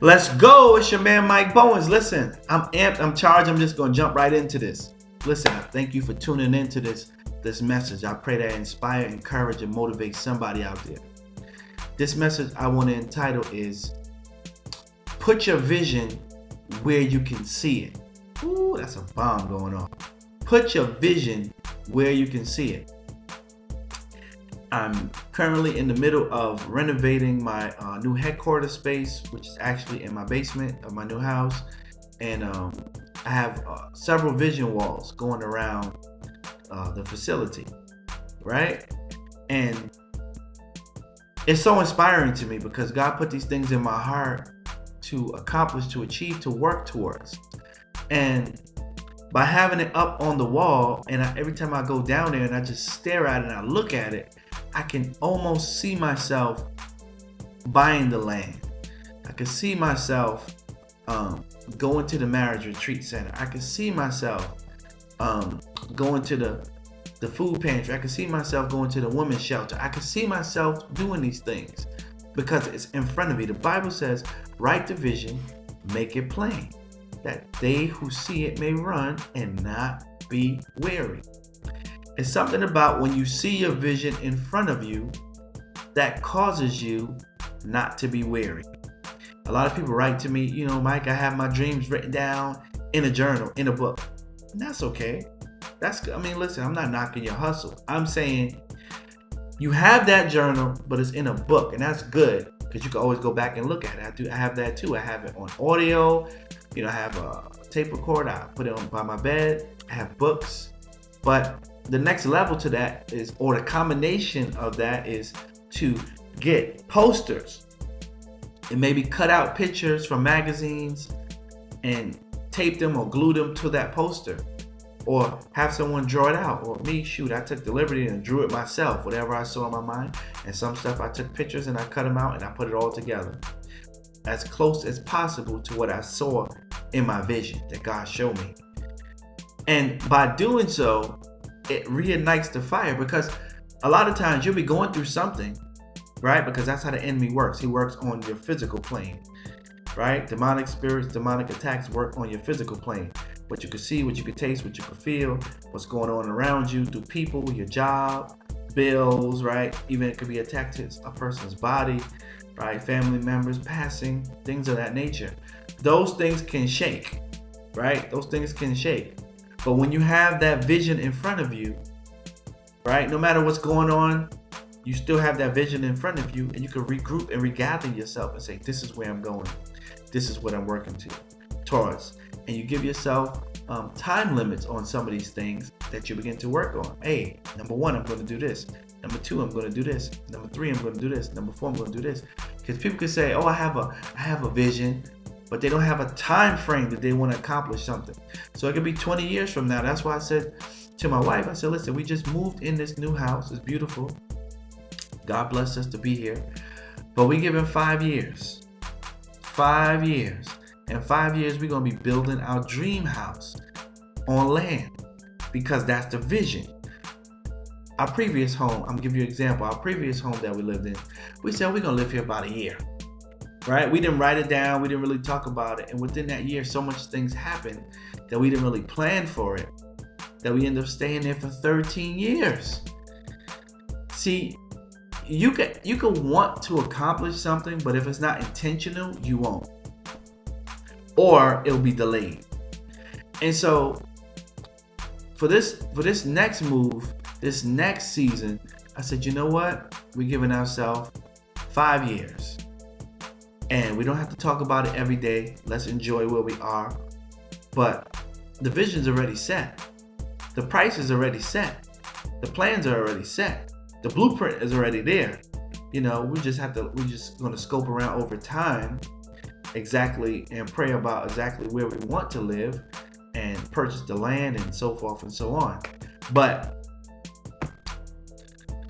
Let's go. It's your man Mike Bowens. Listen, I'm amped. I'm charged. I'm just going to jump right into this. Listen, thank you for tuning into this message. I pray that inspire, encourage, and motivate somebody out there. This message I want to entitle is Put Your Vision Where You Can See It. Ooh, that's a bomb going on. Put your vision where you can see it. I'm currently in the middle of renovating my new headquarters space, which is actually in my basement of my new house. And I have several vision walls going around the facility, right? And it's so inspiring to me because God put these things in my heart to accomplish, to achieve, to work towards. And by having it up on the wall, and every time I go down there and I just stare at it and I look at it, I can almost see myself buying the land. I can see myself going to the marriage retreat center. I can see myself going to the food pantry. I can see myself going to the women's shelter. I can see myself doing these things because it's in front of me. The Bible says, write the vision, make it plain, that they who see it may run and not be weary. It's something about when you see your vision in front of you that causes you not to be weary. A lot of people write to me, Mike, I have my dreams written down in a journal, in a book. And that's okay. Listen, I'm not knocking your hustle. I'm saying you have that journal, but it's in a book, and that's good because you can always go back and look at it. I have that too. I have it on audio. I have a tape recorder. I put it on by my bed. I have books. But the next level to that is, or the combination of that is to get posters and maybe cut out pictures from magazines and tape them or glue them to that poster, or have someone draw it out, or me, I took the liberty and drew it myself, whatever I saw in my mind. And some stuff I took pictures and I cut them out and I put it all together as close as possible to what I saw in my vision that God showed me. And by doing so, it reignites the fire, because a lot of times you'll be going through something, right? Because that's how the enemy works. He works on your physical plane, right? Demonic spirits, demonic attacks work on your physical plane. What you can see, what you can taste, what you can feel, what's going on around you through people, your job, bills, right? Even it could be attacked to a person's body, right? Family members passing, things of that nature. Those things can shake, right? Those things can shake. But when you have that vision in front of you, right, no matter what's going on, you still have that vision in front of you, and you can regroup and regather yourself and say, this is where I'm going. This is what I'm working towards. And you give yourself time limits on some of these things that you begin to work on. Hey, number 1, I'm going to do this. Number 2, I'm going to do this. Number 3, I'm going to do this. Number 4, I'm going to do this. Because people could say, oh, I have a vision, but they don't have a time frame that they want to accomplish something. So it could be 20 years from now. That's why I said to my wife, I said, listen, we just moved in this new house. It's beautiful. God bless us to be here. But we give it 5 years. 5 years. In 5 years, we're going to be building our dream house on land, because that's the vision. Our previous home, I'm going to give you an example. Our previous home that we lived in, we said we're going to live here about a year. Right? We didn't write it down. We didn't really talk about it. And within that year, so much things happened that we didn't really plan for it, that we ended up staying there for 13 years. See, you can want to accomplish something, but if it's not intentional, you won't. Or it'll be delayed. And so for this next move, this next season, I said, you know what? We're giving ourselves 5 years. And we don't have to talk about it every day. Let's enjoy where we are. But the vision's already set. The price is already set. The plans are already set. The blueprint is already there. We're just going to scope around over time exactly and pray about exactly where we want to live and purchase the land and so forth and so on. But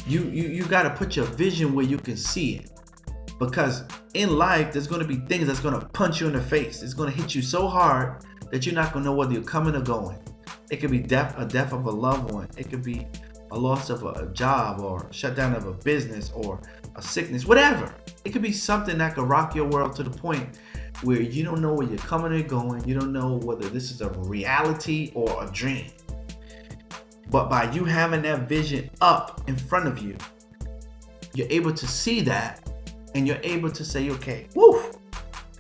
you got to put your vision where you can see it. Because in life, there's going to be things that's going to punch you in the face. It's going to hit you so hard that you're not going to know whether you're coming or going. It could be a death of a loved one. It could be a loss of a job, or shutdown of a business, or a sickness, whatever. It could be something that could rock your world to the point where you don't know where you're coming or going. You don't know whether this is a reality or a dream. But by you having that vision up in front of you, you're able to see that, and you're able to say, okay, woo,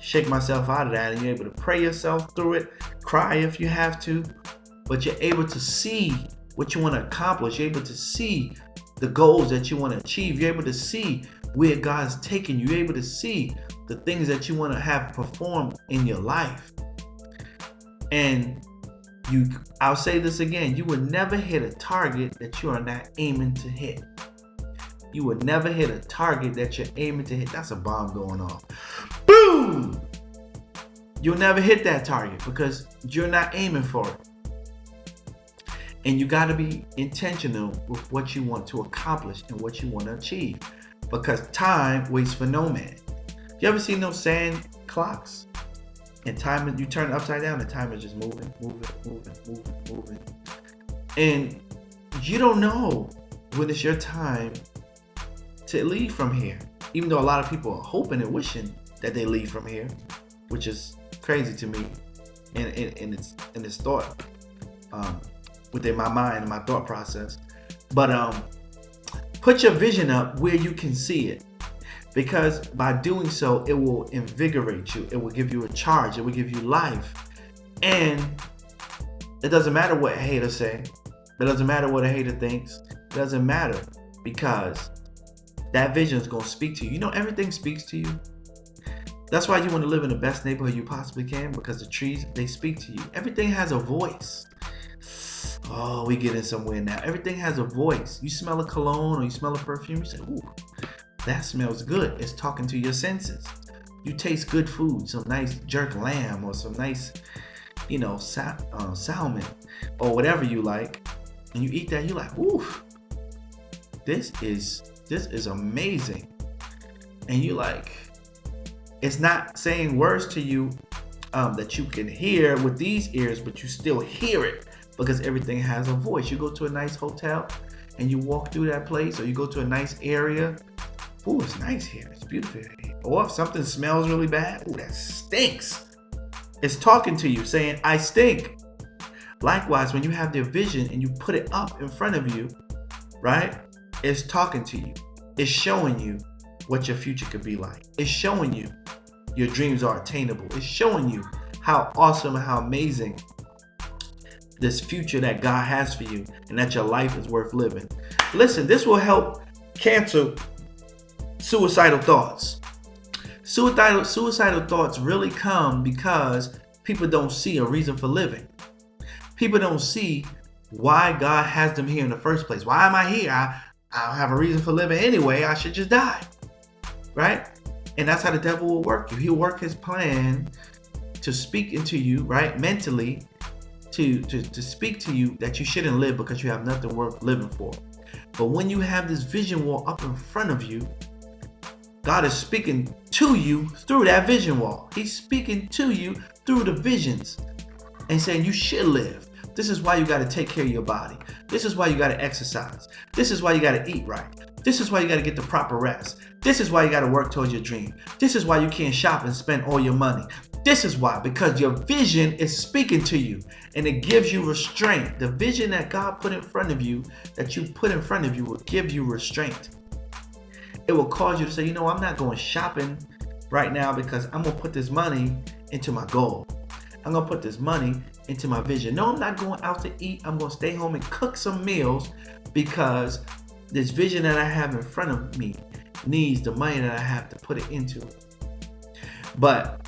shake myself out of that. And you're able to pray yourself through it, cry if you have to, but you're able to see what you want to accomplish. You're able to see the goals that you want to achieve. You're able to see where God's taking you. You're able to see the things that you want to have performed in your life. And I'll say this again, you will never hit a target that you are not aiming to hit. You will never hit a target that you're aiming to hit. That's a bomb going off. Boom! You'll never hit that target because you're not aiming for it. And you got to be intentional with what you want to accomplish and what you want to achieve, because time waits for no man. You ever seen those sand clocks? And time, you turn it upside down, the time is just moving. And you don't know when it's your time to leave from here. Even though a lot of people are hoping and wishing that they leave from here, which is crazy to me, and its thought, within my mind and my thought process. But put your vision up where you can see it, because by doing so, it will invigorate you. It will give you a charge. It will give you life. And it doesn't matter what a hater say. It doesn't matter what a hater thinks. It doesn't matter, because that vision is going to speak to you. You know, everything speaks to you. That's why you want to live in the best neighborhood you possibly can, because the trees, they speak to you. Everything has a voice. Oh, we getting somewhere now. Everything has a voice. You smell a cologne or you smell a perfume, you say, ooh, that smells good. It's talking to your senses. You taste good food, some nice jerk lamb or some nice, salmon or whatever you like, and you eat that, you're like, ooh, this is amazing. And you like, it's not saying words to you that you can hear with these ears, but you still hear it, because everything has a voice. You go to a nice hotel and you walk through that place, or you go to a nice area. Ooh, it's nice here. It's beautiful here. Or if something smells really bad, ooh, that stinks. It's talking to you, saying, I stink. Likewise, when you have their vision and you put it up in front of you, right? It's talking to you. It's showing you what your future could be like. It's showing you your dreams are attainable. It's showing you how awesome and how amazing this future that God has for you, and that your life is worth living. Listen, this will help cancel suicidal thoughts. Suicidal thoughts really come because people don't see a reason for living. People don't see why God has them here in the first place. Why am I here? I don't have a reason for living anyway. I should just die. Right? And that's how the devil will work you. He'll work his plan to speak into you, right? Mentally, to speak to you that you shouldn't live because you have nothing worth living for. But when you have this vision wall up in front of you, God is speaking to you through that vision wall. He's speaking to you through the visions and saying you should live. This is why you got to take care of your body. This is why you got to exercise. This is why you got to eat right. This is why you got to get the proper rest. This is why you got to work towards your dream. This is why you can't shop and spend all your money. This is why, because your vision is speaking to you, and it gives you restraint. The vision that God put in front of you, that you put in front of you, will give you restraint. It will cause you to say, I'm not going shopping right now because I'm going to put this money into my goal. I'm going to put this money into my vision. No, I'm not going out to eat. I'm going to stay home and cook some meals because this vision that I have in front of me needs the money that I have to put it into it. But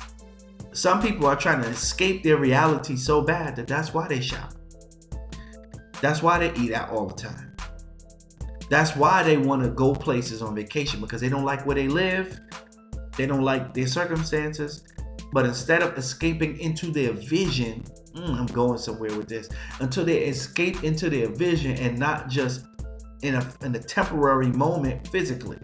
some people are trying to escape their reality so bad that that's why they shop. That's why they eat out all the time. That's why they want to go places on vacation, because they don't like where they live. They don't like their circumstances. But instead of escaping into their vision, I'm going somewhere with this, until they escape into their vision and not just in a temporary moment physically.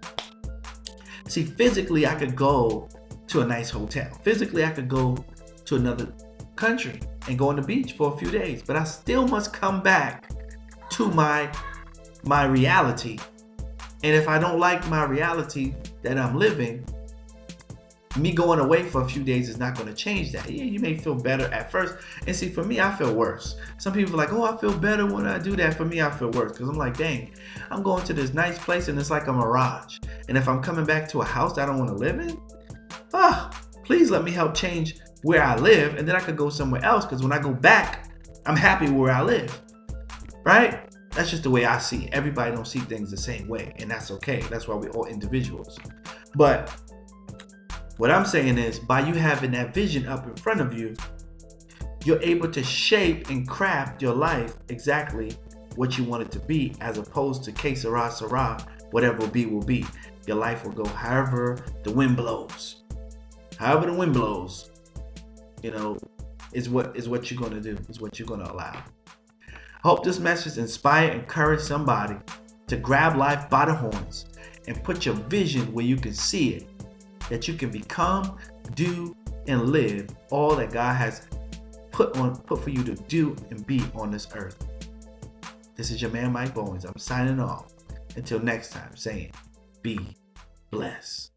See, physically, I could go to a nice hotel. Physically, I could go to another country and go on the beach for a few days, but I still must come back to my reality. And if I don't like my reality that I'm living, Me going away for a few days is not going to change that. Yeah, you may feel better at first. And see, for me, I feel worse. Some people are like, oh, I feel better when I do that. For me, I feel worse because I'm like, dang, I'm going to this nice place and it's like a mirage. And if I'm coming back to a house that I don't want to live in, please let me help change where I live, and then I could go somewhere else, because when I go back, I'm happy where I live, right? That's just the way I see it. Everybody don't see things the same way, and that's okay. That's why we're all individuals. But what I'm saying is, by you having that vision up in front of you, you're able to shape and craft your life exactly what you want it to be, as opposed to que sera, sera, whatever will be, will be. Your life will go however the wind blows. However the wind blows, is what you're going to do, is what you're going to allow. I hope this message inspire, encourage somebody to grab life by the horns and put your vision where you can see it, that you can become, do, and live all that God has put for you to do and be on this earth. This is your man, Mike Bowens. I'm signing off. Until next time, saying, be blessed.